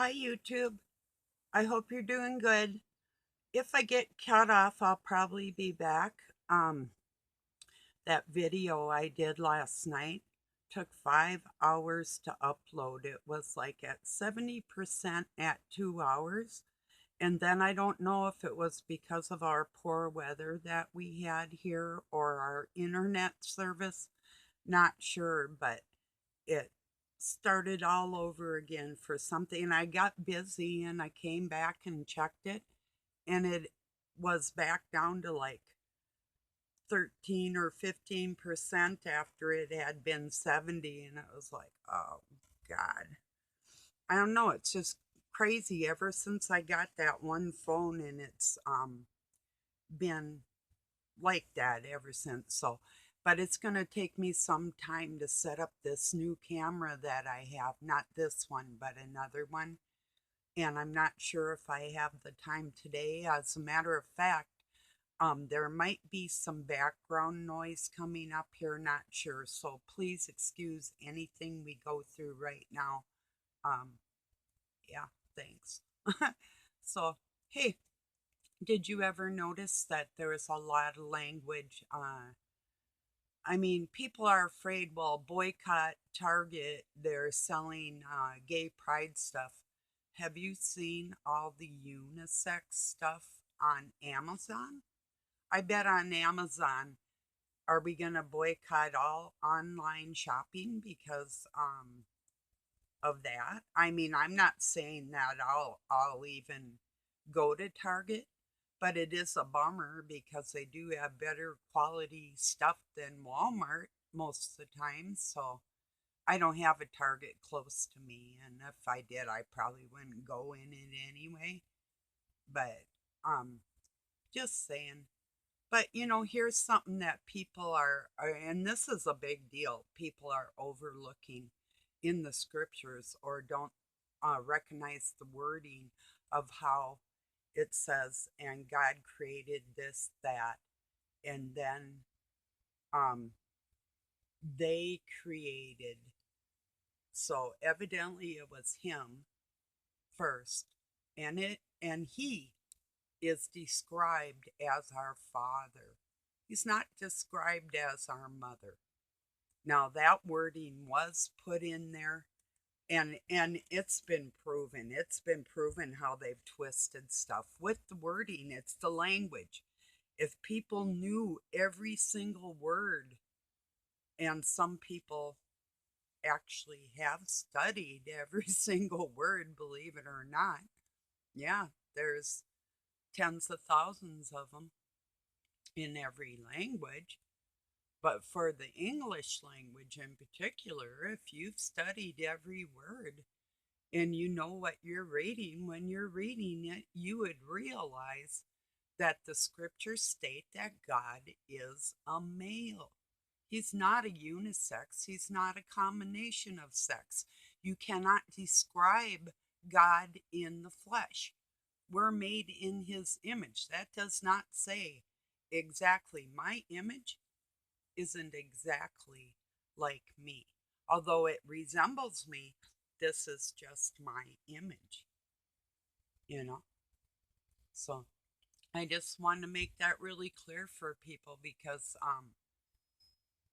Hi, YouTube. I hope you're doing good. If I get cut off, I'll probably be back. Um, that video I did last night took 5 hours to upload. It was like at 70% at 2 hours. And then I don't know if it was because of our poor weather that we had here or our internet service. Not sure, but it started all over again for something. And I got busy and I came back and checked it, and it was back down to like 13 or 15% after it had been 70. And it was like, oh, God. I don't know. It's just crazy ever since I got that one phone, and it's been like that ever since. So, but it's going to take me some time to set up this new camera that I have, not this one, but another one. And I'm not sure if I have the time today. As a matter of fact, there might be some background noise coming up here, not sure. So please excuse anything we go through right now. Um, yeah, thanks. So, hey, did you ever notice that there is a lot of language? I mean, people are afraid, well, boycott Target, they're selling gay pride stuff. Have you seen all the unisex stuff on Amazon? I bet on Amazon, are we going to boycott all online shopping because of that? I mean, I'm not saying that I'll even go to Target, but it is a bummer because they do have better quality stuff than Walmart most of the time. So I don't have a Target close to me, and if I did, I probably wouldn't go in it anyway. But um, just saying. But here's something that people and this is a big deal. People are overlooking in the scriptures or don't recognize the wording of how it says, and God created this, that, and then um, they created. So evidently it was him first, and he is described as our father. He's not described as our mother. Now that wording was put in there, and it's been proven. It's been proven how they've twisted stuff with the wording. It's the language. If people knew every single word, and some people actually have studied every single word, believe it or not. Yeah, there's tens of thousands of them in every language. But for the English language in particular, if you've studied every word and you know what you're reading, when you're reading it, you would realize that the scriptures state that God is a male. He's not a unisex. He's not a combination of sex. You cannot describe God in the flesh. We're made in his image. That does not say exactly my image isn't exactly like me. Although it resembles me, this is just my image, you know? So I just wanted to make that really clear for people because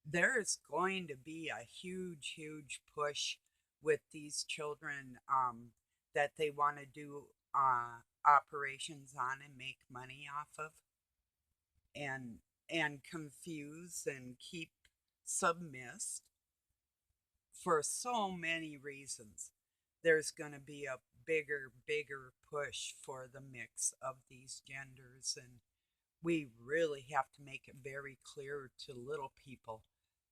there is going to be a huge, huge push with these children that they want to do operations on and make money off of, and confuse and keep submiss for so many reasons. There's going to be a bigger push for the mix of these genders, and we really have to make it very clear to little people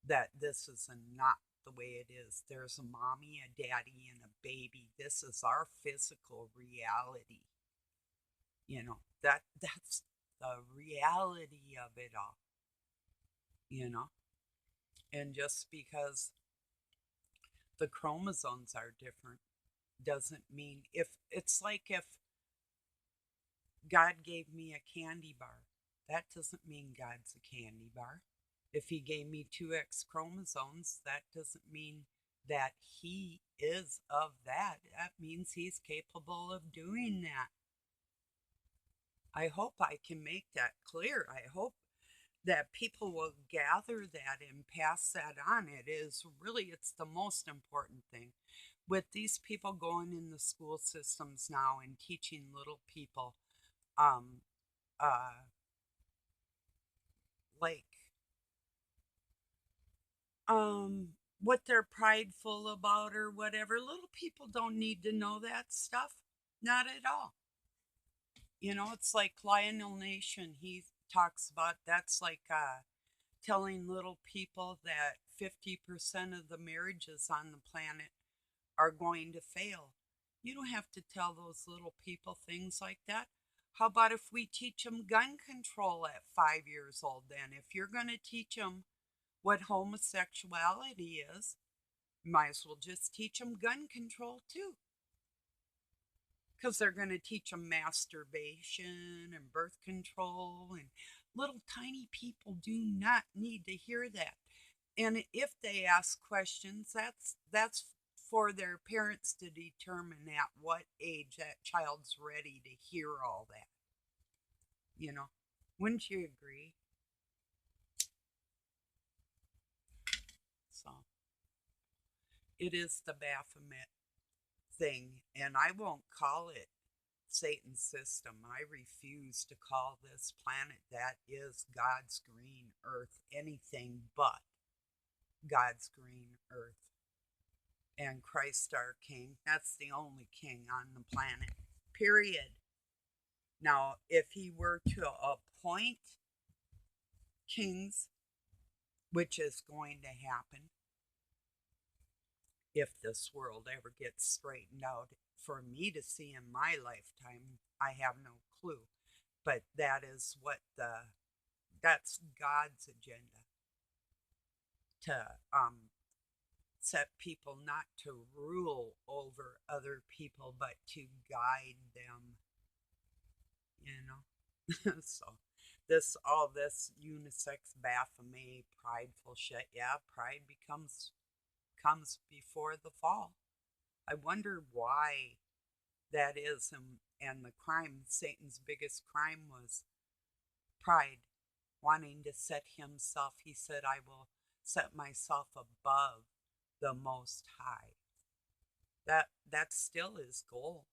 that this is not the way it is. There's a mommy, a daddy, and a baby. This is our physical reality. That's the reality of it all, you know? And just because the chromosomes are different doesn't mean, if it's like if God gave me a candy bar, that doesn't mean God's a candy bar. If he gave me two X chromosomes, that doesn't mean that he is of that. That means he's capable of doing that. I hope I can make that clear. I hope that people will gather that and pass that on. It's the most important thing. With these people going in the school systems now and teaching little people, um, uh, like, um, what they're prideful about or whatever, little people don't need to know that stuff. Not at all. It's like Lionel Nation. He talks about that's like telling little people that 50% of the marriages on the planet are going to fail. You don't have to tell those little people things like that. How about if we teach them gun control at 5 years old then? If you're going to teach them what homosexuality is, might as well just teach them gun control too. Because they're going to teach them masturbation and birth control, and little tiny people do not need to hear that. And if they ask questions, that's for their parents to determine at what age that child's ready to hear all that. You know, wouldn't you agree? So it is the Baphomet thing, and I won't call it Satan's system. I refuse to call this planet that is God's green earth anything but God's green earth. And Christ our King, that's the only king on the planet, period. Now, if he were to appoint kings, which is going to happen if this world ever gets straightened out, for me to see in my lifetime, I have no clue. But that's God's agenda, to set people not to rule over other people, but to guide them, So all this unisex, Baphomet, prideful shit, yeah, pride comes before the fall. I wonder why that is, and the crime, Satan's biggest crime was pride, wanting to set himself. He said, I will set myself above the Most High. That's still his goal,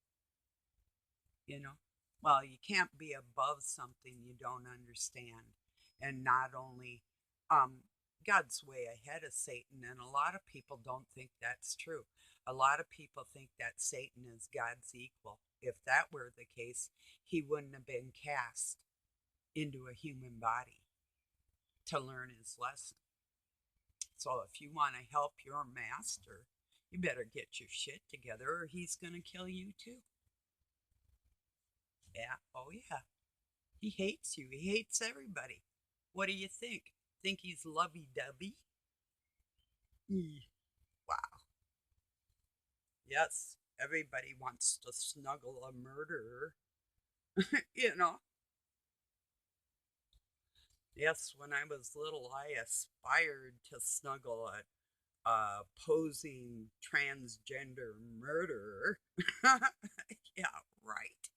you know. Well, you can't be above something you don't understand. And not only God's way ahead of Satan, and a lot of people don't think that's true. A lot of people think that Satan is God's equal. If that were the case, he wouldn't have been cast into a human body to learn his lesson. So if you want to help your master, you better get your shit together or he's going to kill you too. Yeah, oh yeah. He hates you. He hates everybody. What do you think? Think he's lovey-dovey? Wow. Yes, everybody wants to snuggle a murderer. you know. Yes, when I was little, I aspired to snuggle a posing transgender murderer. Yeah, right.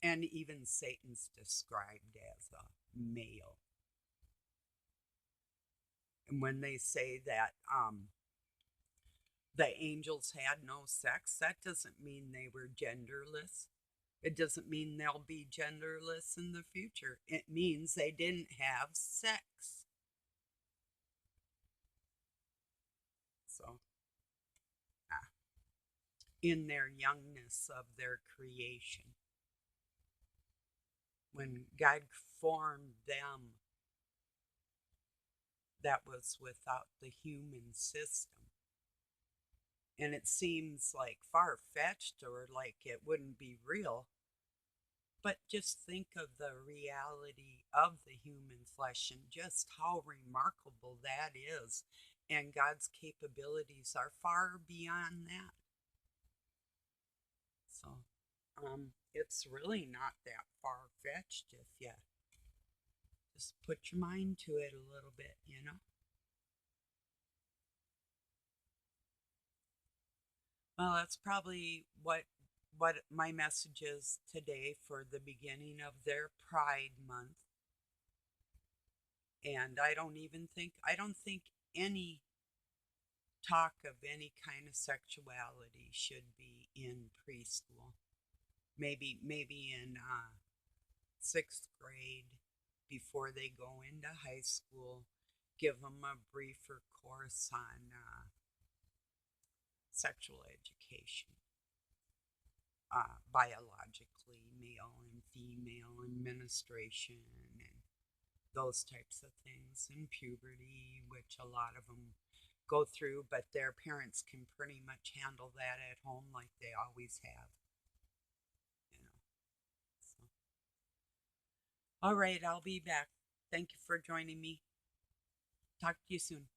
And even Satan's described as a male. And when they say that the angels had no sex, that doesn't mean they were genderless. It doesn't mean they'll be genderless in the future. It means they didn't have sex. So, in their youngness of their creation, when God formed them, that was without the human system. And it seems like far-fetched or like it wouldn't be real. But just think of the reality of the human flesh and just how remarkable that is. And God's capabilities are far beyond that. So, it's really not that far-fetched if you just put your mind to it a little bit. Well, that's probably what my message is today for the beginning of their Pride Month. And I don't think any talk of any kind of sexuality should be in preschool. Maybe in sixth grade before they go into high school, give them a briefer course on sexual education, biologically, male and female, and menstruation, and those types of things, and puberty, which a lot of them go through, but their parents can pretty much handle that at home like they always have, you know. So, all right, I'll be back. Thank you for joining me. Talk to you soon.